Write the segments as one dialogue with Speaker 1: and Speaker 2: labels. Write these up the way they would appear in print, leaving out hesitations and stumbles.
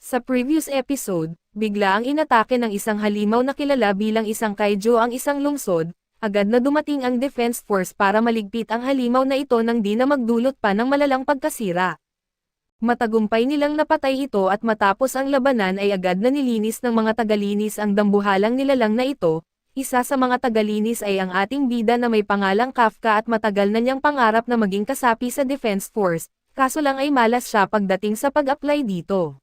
Speaker 1: Sa previous episode, bigla ang inatake ng isang halimaw na kilala bilang isang kaiju ang isang lungsod, agad na dumating ang defense force para maligpit ang halimaw na ito nang di na magdulot pa ng malalang pagkasira. Matagumpay nilang napatay ito at matapos ang labanan ay agad na nilinis ng mga tagalinis ang dambuhalang nilalang na ito. Isa sa mga tagalinis ay ang ating bida na may pangalang Kafka at matagal na niyang pangarap na maging kasapi sa defense force, kaso lang ay malas siya pagdating sa pag-apply dito.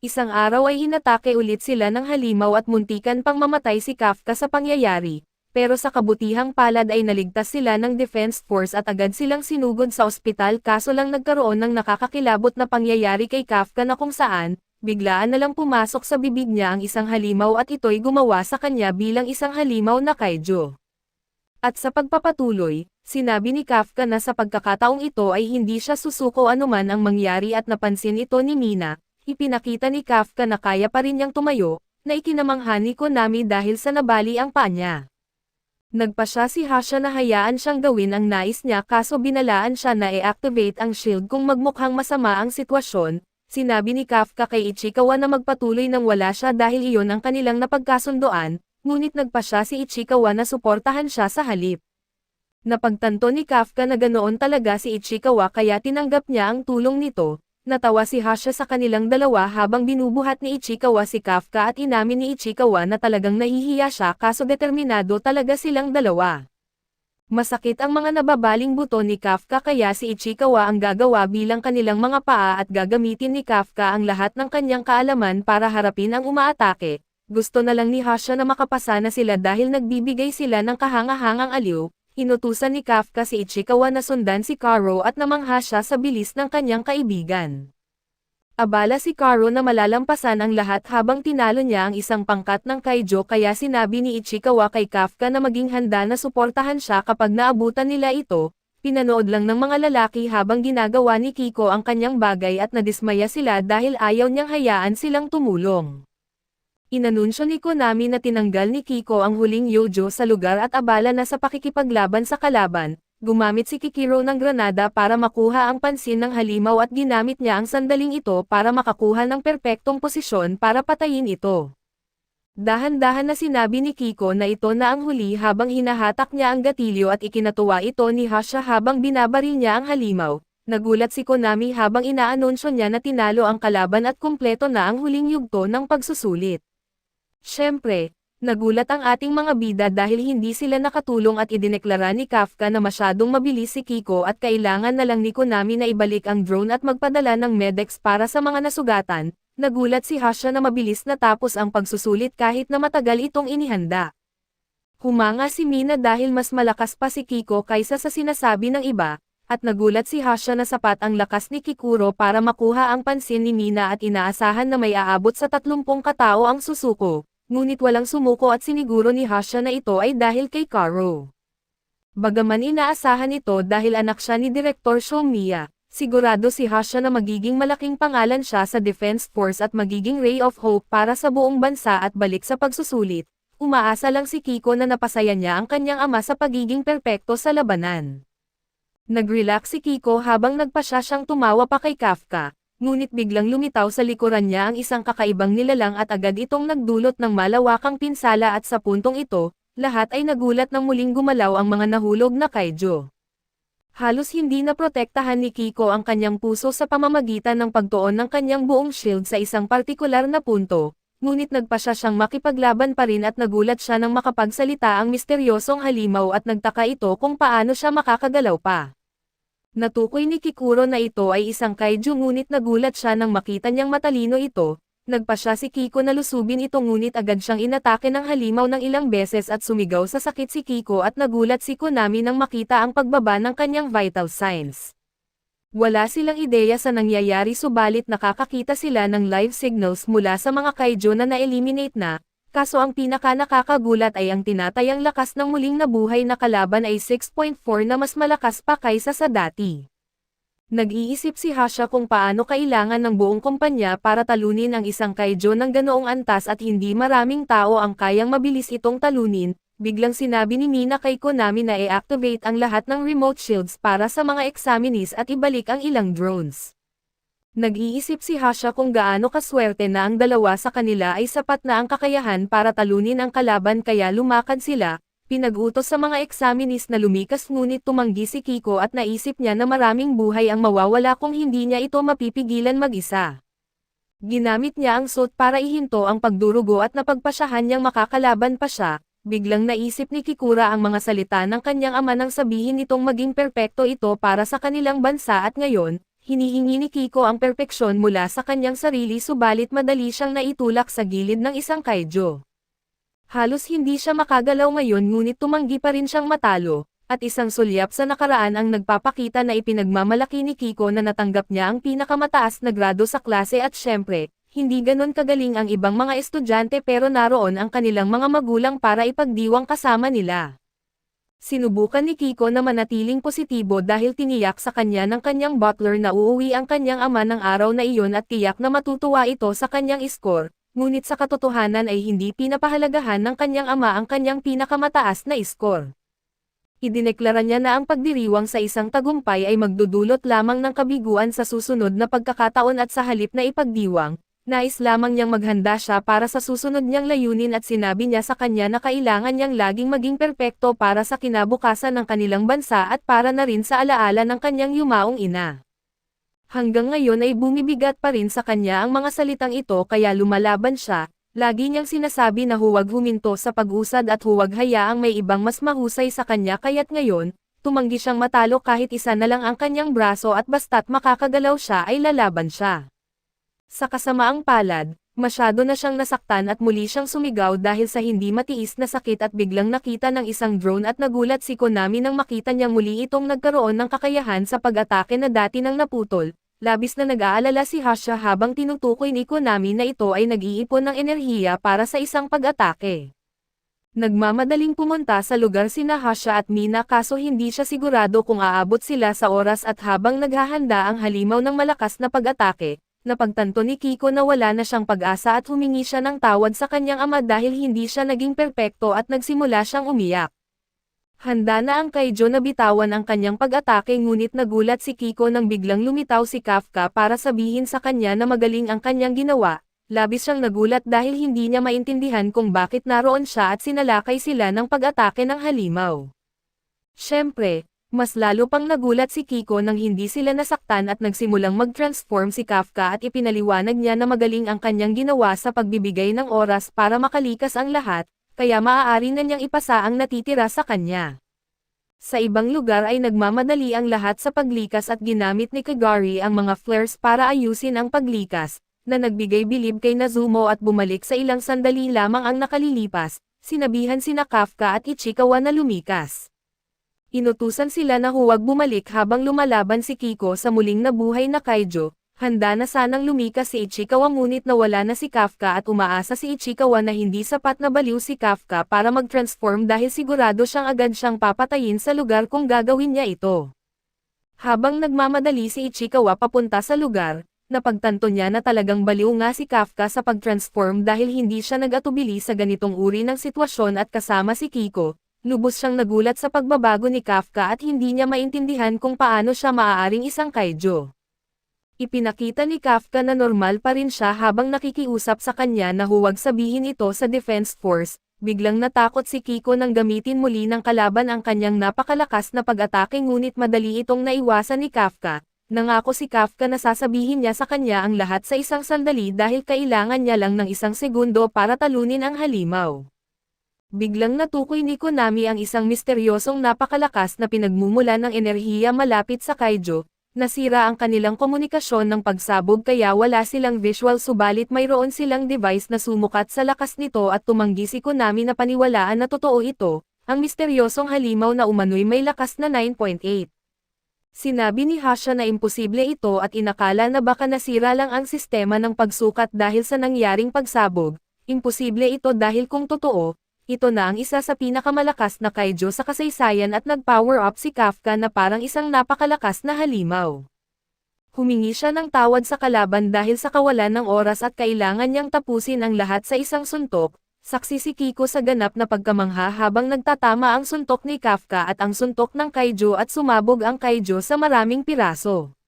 Speaker 1: Isang araw ay inatake ulit sila ng halimaw at muntikan pang mamatay si Kafka sa pangyayari, pero sa kabutihang palad ay naligtas sila ng defense force at agad silang sinugod sa ospital kaso lang nagkaroon ng nakakakilabot na pangyayari kay Kafka na kung saan, biglaan na lang pumasok sa bibig niya ang isang halimaw at ito'y gumawa sa kanya bilang isang halimaw na kaiju. At sa pagpapatuloy, sinabi ni Kafka na sa pagkakataong ito ay hindi siya susuko anuman ang mangyari at napansin ito ni Mina. Ipinakita ni Kafka na kaya pa rin niyang tumayo, na ikinamangha ni Konami dahil sa nabali ang paa niya. Nagpasya si Hasha na hayaan siyang gawin ang nais niya kaso binalaan siya na i-activate ang shield kung magmukhang masama ang sitwasyon. Sinabi ni Kafka kay Ichikawa na magpatuloy nang wala siya dahil iyon ang kanilang napagkasundoan, ngunit nagpasya si Ichikawa na suportahan siya sa halip. Napagtanto ni Kafka na ganoon talaga si Ichikawa kaya tinanggap niya ang tulong nito. Natawa si Hasha sa kanilang dalawa habang binubuhat ni Ichikawa si Kafka at inamin ni Ichikawa na talagang nahihiya siya kaso determinado talaga silang dalawa. Masakit ang mga nababaling buto ni Kafka kaya si Ichikawa ang gagawa bilang kanilang mga paa at gagamitin ni Kafka ang lahat ng kanyang kaalaman para harapin ang umaatake. Gusto na lang ni Hasha na makapasa na sila dahil nagbibigay sila ng kahangahangang aliw. Inutusan ni Kafka si Ichikawa na sundan si Karo at namangha siya sa bilis ng kanyang kaibigan. Abala si Karo na malalampasan ang lahat habang tinalo niya ang isang pangkat ng kaiju kaya sinabi ni Ichikawa kay Kafka na maging handa na suportahan siya kapag naabutan nila ito. Pinanood lang ng mga lalaki habang ginagawa ni Kiko ang kanyang bagay at nadismaya sila dahil ayaw niyang hayaan silang tumulong. Inanunsyo ni Konami na tinanggal ni Kiko ang huling Yojo sa lugar at abala na sa pakikipaglaban sa kalaban, gumamit si Kikiro ng granada para makuha ang pansin ng halimaw at ginamit niya ang sandaling ito para makakuha ng perpektong posisyon para patayin ito. Dahan-dahan na sinabi ni Kiko na ito na ang huli habang hinahatak niya ang gatilyo at ikinatuwa ito ni Hasha habang binabaril niya ang halimaw. Nagulat si Konami habang inaanunsyo niya na tinalo ang kalaban at kumpleto na ang huling yugto ng pagsusulit. Siyempre, nagulat ang ating mga bida dahil hindi sila nakatulong at idineklara ni Kafka na masyadong mabilis si Kiko at kailangan na lang ni Konami na ibalik ang drone at magpadala ng medex para sa mga nasugatan. Nagulat si Hasha na mabilis natapos ang pagsusulit kahit na matagal itong inihanda. Humanga si Mina dahil mas malakas pa si Kiko kaysa sa sinasabi ng iba, at nagulat si Hasha na sapat ang lakas ni Kikuro para makuha ang pansin ni Mina at inaasahan na may aabot sa 30 katao ang susuko. Ngunit walang sumuko at siniguro ni Hasha na ito ay dahil kay Karo. Bagaman inaasahan ito dahil anak siya ni Direktor Shomiya, sigurado si Hasha na magiging malaking pangalan siya sa Defense Force at magiging ray of hope para sa buong bansa at balik sa pagsusulit. Umaasa lang si Kiko na napasaya niya ang kanyang ama sa pagiging perpekto sa labanan. Nag-relax si Kiko habang nagpasya siyang tumawa pa kay Kafka. Ngunit biglang lumitaw sa likuran niya ang isang kakaibang nilalang at agad itong nagdulot ng malawakang pinsala at sa puntong ito, lahat ay nagulat nang muling gumalaw ang mga nahulog na kaiju. Halos hindi na protektahan ni Kiko ang kanyang puso sa pamamagitan ng pagtuon ng kanyang buong shield sa isang partikular na punto, ngunit nagpasya siyang makipaglaban pa rin at nagulat siya nang makapagsalita ang misteryosong halimaw at nagtaka ito kung paano siya makakagalaw pa. Natukoy ni Kikuro na ito ay isang kaiju ngunit nagulat siya nang makita niyang matalino ito. Nagpasya si Kiko na lusubin ito ngunit agad siyang inatake ng halimaw ng ilang beses at sumigaw sa sakit si Kiko at nagulat si Konami nang makita ang pagbaba ng kanyang vital signs. Wala silang ideya sa nangyayari subalit nakakakita sila ng live signals mula sa mga kaiju na na-eliminate na. Kaso ang pinaka-nakakagulat ay ang tinatayang lakas ng muling nabuhay na kalaban ay 6.4 na mas malakas pa kaysa sa dati. Nag-iisip si Hasha kung paano kailangan ng buong kumpanya para talunin ang isang kaiju ng ganoong antas at hindi maraming tao ang kayang mabilis itong talunin. Biglang sinabi ni Mina kay Konami na i-activate ang lahat ng remote shields para sa mga examinees at ibalik ang ilang drones. Nag-iisip si Hasha kung gaano kaswerte na ang dalawa sa kanila ay sapat na ang kakayahan para talunin ang kalaban kaya lumakad sila, pinag-utos sa mga examinees na lumikas ngunit tumanggi si Kiko at naisip niya na maraming buhay ang mawawala kung hindi niya ito mapipigilan mag-isa. Ginamit niya ang suit para ihinto ang pagdurugo at napagpasyahan niyang makakalaban pa siya. Biglang naisip ni Kikura ang mga salita ng kanyang ama nang sabihin nitong maging perpekto ito para sa kanilang bansa at ngayon, hinihingi ni Kiko ang perpeksyon mula sa kanyang sarili subalit madali siyang naitulak sa gilid ng isang kaidyo. Halos hindi siya makagalaw ngayon ngunit tumanggi pa rin siyang matalo, at isang sulyap sa nakaraan ang nagpapakita na ipinagmamalaki ni Kiko na natanggap niya ang pinakamataas na grado sa klase at syempre, hindi ganon kagaling ang ibang mga estudyante pero naroon ang kanilang mga magulang para ipagdiwang kasama nila. Sinubukan ni Kiko na manatiling positibo dahil tiniyak sa kanya ng kanyang butler na uuwi ang kanyang ama ng araw na iyon at tiyak na matutuwa ito sa kanyang score, ngunit sa katotohanan ay hindi pinapahalagahan ng kanyang ama ang kanyang pinakamataas na score. Idineklara niya na ang pagdiriwang sa isang tagumpay ay magdudulot lamang ng kabiguan sa susunod na pagkakataon at sa halip na ipagdiwang, nais lamang niyang maghanda siya para sa susunod niyang layunin at sinabi niya sa kanya na kailangan niyang laging maging perpekto para sa kinabukasan ng kanilang bansa at para na rin sa alaala ng kanyang yumaong ina. Hanggang ngayon ay bumibigat pa rin sa kanya ang mga salitang ito kaya lumalaban siya, lagi niyang sinasabi na huwag huminto sa pag-usad at huwag hayaang may ibang mas mahusay sa kanya kaya't ngayon, tumanggi siyang matalo kahit isa na lang ang kanyang braso at basta't makakagalaw siya ay lalaban siya. Sa kasamaang palad, masyado na siyang nasaktan at muli siyang sumigaw dahil sa hindi matiis na sakit at biglang nakita ng isang drone at nagulat si Konami nang makita niyang muli itong nagkaroon ng kakayahan sa pag-atake na dati nang naputol. Labis na nag-aalala si Hasha habang tinutukoy ni Konami na ito ay nag-iipon ng enerhiya para sa isang pag-atake. Nagmamadaling pumunta sa lugar sina Hasha at Mina kaso hindi siya sigurado kung aabot sila sa oras at habang naghahanda ang halimaw ng malakas na pag-atake, napagtanto ni Kiko na wala na siyang pag-asa at humingi siya ng tawad sa kanyang ama dahil hindi siya naging perpekto at nagsimula siyang umiyak. Handa na ang Kaijo na bitawan ang kanyang pag-atake ngunit nagulat si Kiko nang biglang lumitaw si Kafka para sabihin sa kanya na magaling ang kanyang ginawa. Labis siyang nagulat dahil hindi niya maintindihan kung bakit naroon siya at sinalakay sila ng pag-atake ng halimaw. Siyempre, mas lalo pang nagulat si Kiko nang hindi sila nasaktan at nagsimulang mag-transform si Kafka at ipinaliwanag niya na magaling ang kanyang ginawa sa pagbibigay ng oras para makalikas ang lahat, kaya maaari na niyang ipasa ang natitira sa kanya. Sa ibang lugar ay nagmamadali ang lahat sa paglikas at ginamit ni Kagari ang mga flares para ayusin ang paglikas, na nagbigay bilib kay Nazumo at bumalik sa ilang sandali lamang ang nakalilipas, sinabihan sina Kafka at Ichikawa na lumikas. Inutusan sila na huwag bumalik habang lumalaban si Kiko sa muling nabuhay na Kaijo, handa na sanang lumikas si Ichikawa ngunit nawala na si Kafka at umaasa si Ichikawa na hindi sapat na baliw si Kafka para mag-transform dahil sigurado siyang agad siyang papatayin sa lugar kung gagawin niya ito. Habang nagmamadali si Ichikawa papunta sa lugar, napagtanto niya na talagang baliw nga si Kafka sa pag-transform dahil hindi siya nag-atubili sa ganitong uri ng sitwasyon at kasama si Kiko. Lubos siyang nagulat sa pagbabago ni Kafka at hindi niya maintindihan kung paano siya maaaring isang Kaijo. Ipinakita ni Kafka na normal pa rin siya habang nakikiusap sa kanya na huwag sabihin ito sa Defense Force. Biglang natakot si Kiko nang gamitin muli ng kalaban ang kanyang napakalakas na pag-atake ngunit madali itong naiwasan ni Kafka. Nangako si Kafka na sasabihin niya sa kanya ang lahat sa isang sandali dahil kailangan niya lang ng isang segundo para talunin ang halimaw. Biglang natukoy ni Konami ang isang misteryosong napakalakas na pinagmumula ng enerhiya malapit sa Kaijo. Nasira ang kanilang komunikasyon ng pagsabog kaya wala silang visual subalit mayroon silang device na sumukat sa lakas nito at tumanggi si Konami na paniwalaan na totoo ito, ang misteryosong halimaw na umano'y may lakas na 9.8. Sinabi ni Hasha na imposible ito at inakala na baka nasira lang ang sistema ng pagsukat dahil sa nangyaring pagsabog. Imposible ito dahil kung totoo, ito na ang isa sa pinakamalakas na Kaijo sa kasaysayan at nag-power up si Kafka na parang isang napakalakas na halimaw. Humingi siya ng tawad sa kalaban dahil sa kawalan ng oras at kailangan niyang tapusin ang lahat sa isang suntok. Saksi si Kiko sa ganap na pagkamangha habang nagtatama ang suntok ni Kafka at ang suntok ng Kaijo at sumabog ang Kaijo sa maraming piraso.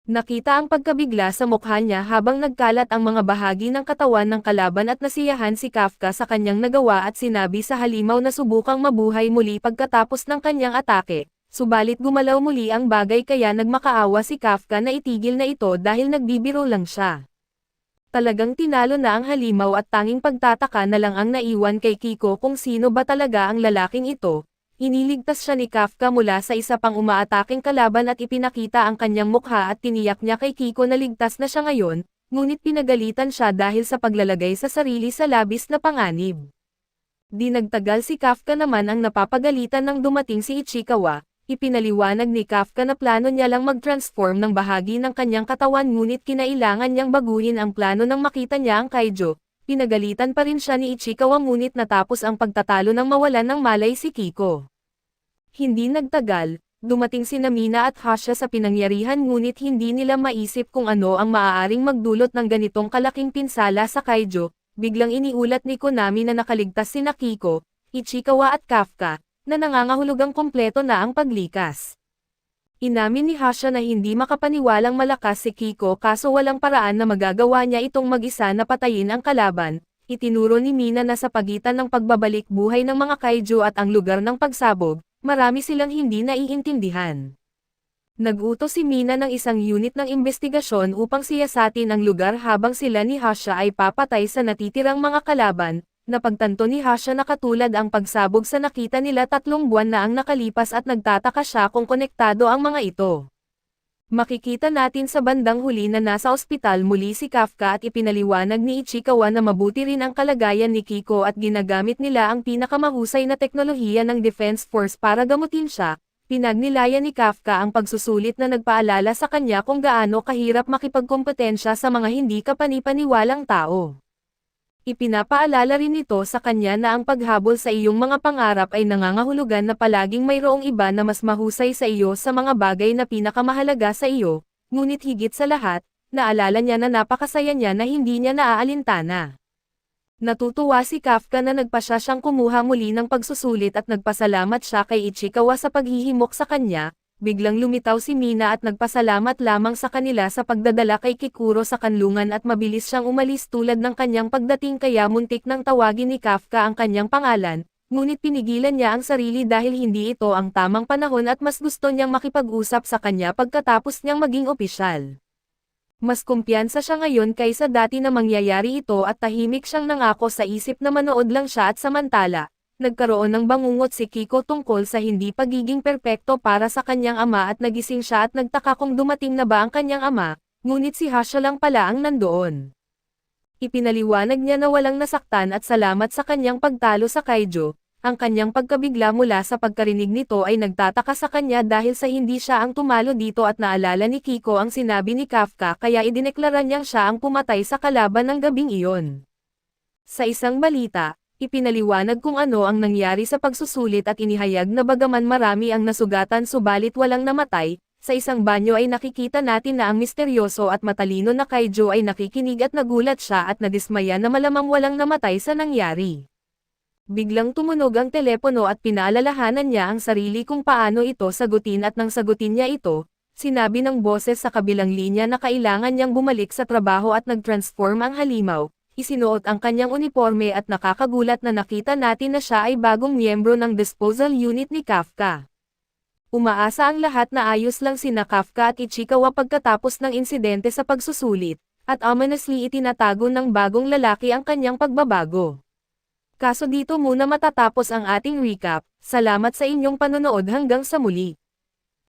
Speaker 1: Nakita ang pagkabigla sa mukha niya habang nagkalat ang mga bahagi ng katawan ng kalaban at nasiyahan si Kafka sa kanyang nagawa at sinabi sa halimaw na subukang mabuhay muli pagkatapos ng kanyang atake. Subalit gumalaw muli ang bagay kaya nagmakaawa si Kafka na itigil na ito dahil nagbibiro lang siya. Talagang tinalo na ang halimaw at tanging pagtataka na lang ang naiwan kay Kiko kung sino ba talaga ang lalaking ito. Iniligtas siya ni Kafka mula sa isa pang umaataking kalaban at ipinakita ang kanyang mukha at tiniyak niya kay Kiko na ligtas na siya ngayon, ngunit pinagalitan siya dahil sa paglalagay sa sarili sa labis na panganib. Di nagtagal si Kafka naman ang napapagalitan nang dumating si Ichikawa. Ipinaliwanag ni Kafka na plano niya lang mag-transform ng bahagi ng kanyang katawan ngunit kinailangan niyang baguhin ang plano nang makita niya ang Kaijo. Pinagalitan pa rin siya ni Ichikawa ngunit natapos ang pagtatalo nang mawalan ng malay si Kiko. Hindi nagtagal, dumating si Mina at Hasha sa pinangyarihan ngunit hindi nila maisip kung ano ang maaaring magdulot ng ganitong kalaking pinsala sa Kaijo. Biglang iniulat ni Konami na nakaligtas sina Kiko, Ichikawa at Kafka, na nangangahulugang kompleto na ang paglikas. Inamin ni Hasha na hindi makapaniwalang malakas si Kiko kaso walang paraan na magagawa niya itong mag-isa na patayin ang kalaban. Itinuro ni Mina na sa pagitan ng pagbabalik buhay ng mga kaiju at ang lugar ng pagsabog, marami silang hindi naiintindihan. Nag-utos si Mina ng isang unit ng investigasyon upang siyasatin ang lugar habang sila ni Hasha ay papatay sa natitirang mga kalaban. Napagtanto ni Hasha na katulad ang pagsabog sa nakita nila 3 buwan na ang nakalipas at nagtataka siya kung konektado ang mga ito. Makikita natin sa bandang huli na nasa ospital muli si Kafka at ipinaliwanag ni Ichikawa na mabuti rin ang kalagayan ni Kiko at ginagamit nila ang pinakamahusay na teknolohiya ng Defense Force para gamutin siya. Pinagnilaya ni Kafka ang pagsusulit na nagpaalala sa kanya kung gaano kahirap makipagkompetensya sa mga hindi kapanipaniwalang tao. Ipinapaalala rin ito sa kanya na ang paghabol sa iyong mga pangarap ay nangangahulugan na palaging mayroong iba na mas mahusay sa iyo sa mga bagay na pinakamahalaga sa iyo, ngunit higit sa lahat, naalala niya na napakasaya niya na hindi niya naaalintana. Natutuwa si Kafka na nagpasya siyang kumuha muli ng pagsusulit at nagpasalamat siya kay Ichikawa sa paghihimok sa kanya. Biglang lumitaw si Mina at nagpasalamat lamang sa kanila sa pagdadala kay Kikuro sa kanlungan at mabilis siyang umalis tulad ng kanyang pagdating kaya muntik nang tawagin ni Kafka ang kanyang pangalan, ngunit pinigilan niya ang sarili dahil hindi ito ang tamang panahon at mas gusto niyang makipag-usap sa kanya pagkatapos niyang maging opisyal. Mas kumpiyansa siya ngayon kaysa dati na mangyayari ito at tahimik siyang nangako sa isip na manood lang siya at samantala. Nagkaroon ng bangungot si Kiko tungkol sa hindi pagiging perpekto para sa kanyang ama at nagising siya at nagtaka kung dumating na ba ang kanyang ama, ngunit si Hasha lang pala ang nandoon. Ipinaliwanag niya na walang nasaktan at salamat sa kanyang pagtalo sa Kaijo. Ang kanyang pagkabigla mula sa pagkarinig nito ay nagtataka sa kanya dahil sa hindi siya ang tumalo dito at naalala ni Kiko ang sinabi ni Kafka kaya idineklara niyang siya ang pumatay sa kalaban ng gabing iyon. Sa isang balita, ipinaliwanag kung ano ang nangyari sa pagsusulit at inihayag na bagaman marami ang nasugatan subalit walang namatay, sa isang banyo ay nakikita natin na ang misteryoso at matalino na Kaijo ay nakikinig at nagulat siya at nadismaya na malamang walang namatay sa nangyari. Biglang tumunog ang telepono at pinaalalahanan niya ang sarili kung paano ito sagutin at nang sagutin niya ito, sinabi ng boses sa kabilang linya na kailangan niyang bumalik sa trabaho at nag-transform ang halimaw. Isinuot ang kanyang uniforme at nakakagulat na nakita natin na siya ay bagong miyembro ng disposal unit ni Kafka. Umaasa ang lahat na ayos lang sina Kafka at Ichikawa pagkatapos ng insidente sa pagsusulit, at ominously itinatago ng bagong lalaki ang kanyang pagbabago. Kaso dito muna matatapos ang ating recap, salamat sa inyong panonood hanggang sa muli.